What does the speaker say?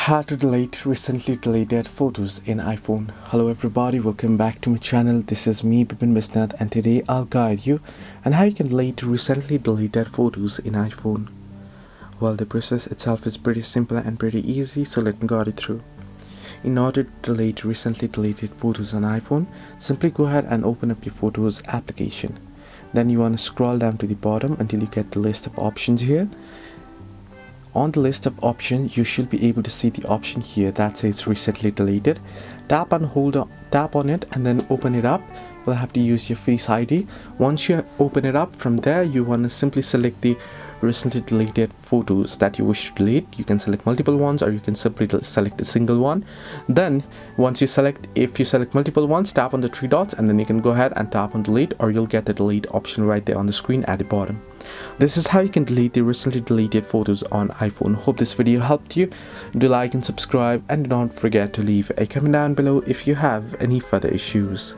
How to delete recently deleted photos in iPhone. Hello everybody, welcome back to my channel. This is me Bipin Bisnath, and today I'll guide you on how you can delete recently deleted photos in iPhone. Well, the process itself is pretty simple and pretty easy, so let me guide you through. In order to delete recently deleted photos on iPhone, simply go ahead and open up your Photos application. Then you want to scroll down to the bottom until you get the list of options here. On the list of options, you should be able to see the option here that says recently deleted. Tap on it and then open it up. You'll have to use your Face ID. Once you open it up, from there you want to simply select the recently deleted photos that you wish to delete. You can select multiple ones, or you can simply select a single one. Then if you select multiple ones, tap on the three dots and then you can go ahead and tap on delete, or you'll get the delete option right there on the screen at the bottom. This is how you can delete the recently deleted photos on iPhone. Hope this video helped you. Do like and subscribe, and do not forget to leave a comment down below if you have any further issues.